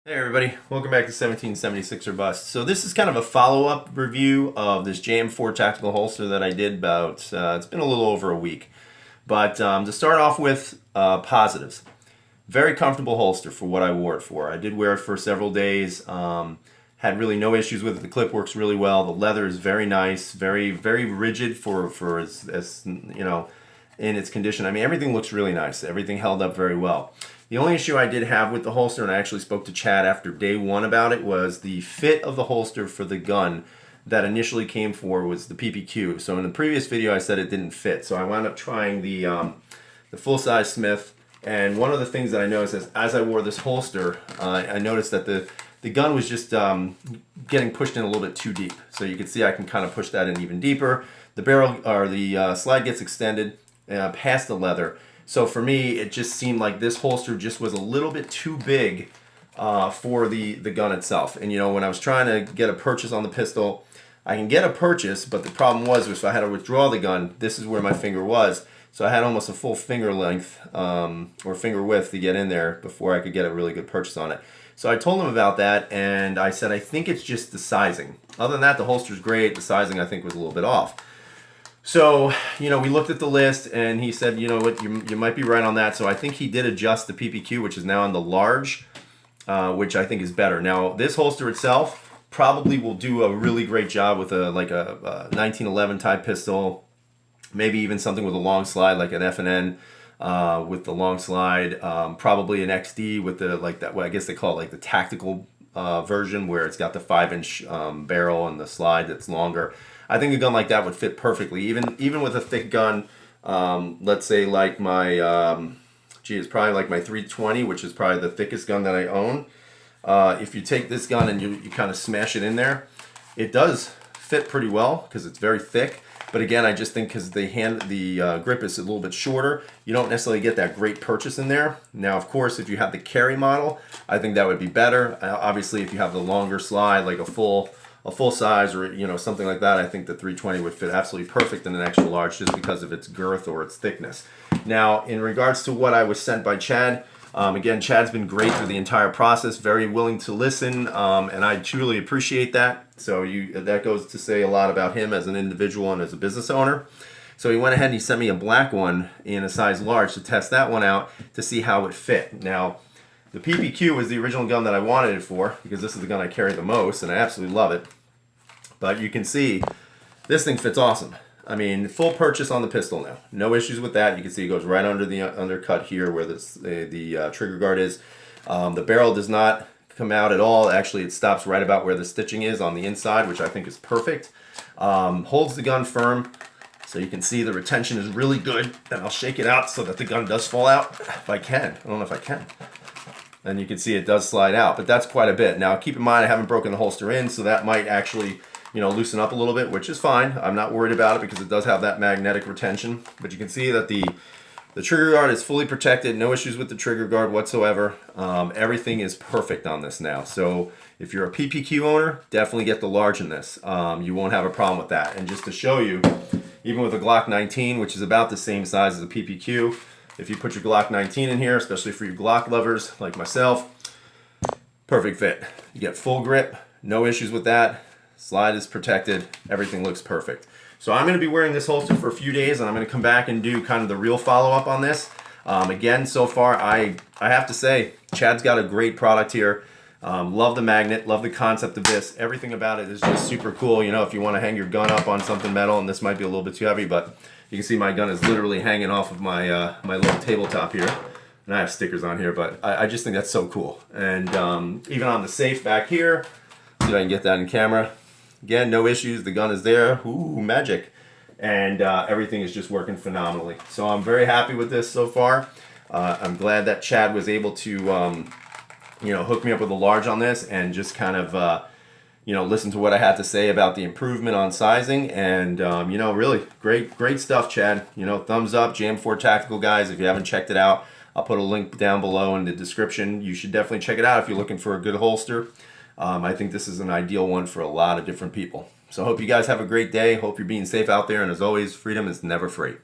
Hey everybody, welcome back to 1776 or Bust. So this is kind of a follow-up review of this JM4 Tactical holster that I did about, it's been a little over a week. But to start off with positives. Very comfortable holster for what I wore it for. I did wear it for several days, had really no issues with it. The clip works really well. The leather is very nice, very rigid for as you know, in its condition. I mean, everything looks really nice. Everything held up very well. The only issue I did have with the holster, and I actually spoke to Chad after day one about it, was the fit of the holster for the gun that initially came for was the PPQ. So in the previous video I said it didn't fit. So I wound up trying the full-size Smith, and one of the things that I noticed is as I wore this holster, I noticed that the gun was just getting pushed in a little bit too deep. So you can see I can kind of push that in even deeper. The barrel, or the slide gets extended past the leather. So for me, it just seemed like this holster just was a little bit too big for the gun itself. And you know, when I was trying to get a purchase on the pistol, I can get a purchase, but the problem was if I had to withdraw the gun, this is where my finger was. So I had almost a full finger length or finger width to get in there before I could get a really good purchase on it. So I told him about that, and I said, I think it's just the sizing. Other than that, the holster's great. The sizing, I think, was a little bit off. So, you know, we looked at the list, and he said, you know what, you might be right on that. So I think he did adjust the PPQ, which is now on the large, which I think is better. Now, this holster itself probably will do a really great job with a 1911 type pistol, maybe even something with a long slide like an F&N with the long slide, probably an XD with the, like that, well, I guess they call it like the tactical version where it's got the 5-inch barrel and the slide that's longer. I think a gun like that would fit perfectly, even with a thick gun. Let's say like my, it's probably like my 320, which is probably the thickest gun that I own. If you take this gun and you kind of smash it in there, it does fit pretty well because it's very thick. But again, I just think because the grip is a little bit shorter, you don't necessarily get that great purchase in there. Now, of course, if you have the carry model, I think that would be better. Obviously, if you have the longer slide, like a full size or you know something like that, I think the 320 would fit absolutely perfect in an extra large just because of its girth or its thickness. Now, in regards to what I was sent by Chad, again, Chad's been great through the entire process, very willing to listen, and I truly appreciate that. So that goes to say a lot about him as an individual and as a business owner. So he went ahead and he sent me a black one in a size large to test that one out to see how it fit. Now, the PPQ was the original gun that I wanted it for because this is the gun I carry the most, and I absolutely love it. But you can see this thing fits awesome. I mean, full purchase on the pistol now. No issues with that. You can see it goes right under the undercut here where the trigger guard is. The barrel does not come out at all. Actually, it stops right about where the stitching is on the inside, which I think is perfect. Holds the gun firm. So you can see the retention is really good. And I'll shake it out so that the gun does fall out if I can. I don't know if I can. And you can see it does slide out, but that's quite a bit. Now, keep in mind, I haven't broken the holster in, so that might actually, you know, loosen up a little bit, which is fine. I'm not worried about it because it does have that magnetic retention. But you can see that the trigger guard is fully protected. No issues with the trigger guard whatsoever. Everything is perfect on this now. So if you're a PPQ owner, definitely get the large in this. You won't have a problem with that. And just to show you, even with a Glock 19, which is about the same size as a PPQ, if you put your Glock 19 in here, especially for you Glock lovers like myself, perfect fit. You get full grip, no issues with that. Slide is protected, everything looks perfect. So I'm going to be wearing this holster for a few days, and I'm going to come back and do kind of the real follow-up on this. Again, so far, I have to say, Chad's got a great product here. Love the magnet, love the concept of this. Everything about it is just super cool. You know, if you want to hang your gun up on something metal, and this might be a little bit too heavy, but you can see my gun is literally hanging off of my my little tabletop here. And I have stickers on here, but I just think that's so cool. And even on the safe back here, see if I can get that in camera. Again, no issues. The gun is there. Ooh, magic. And everything is just working phenomenally. So I'm very happy with this so far. I'm glad that Chad was able to, you know, hook me up with a large on this and just kind of, you know, listen to what I had to say about the improvement on sizing. And, you know, really great stuff, Chad. You know, thumbs up, JM4 Tactical, guys. If you haven't checked it out, I'll put a link down below in the description. You should definitely check it out if you're looking for a good holster. I think this is an ideal one for a lot of different people. So I hope you guys have a great day. Hope you're being safe out there. And as always, freedom is never free.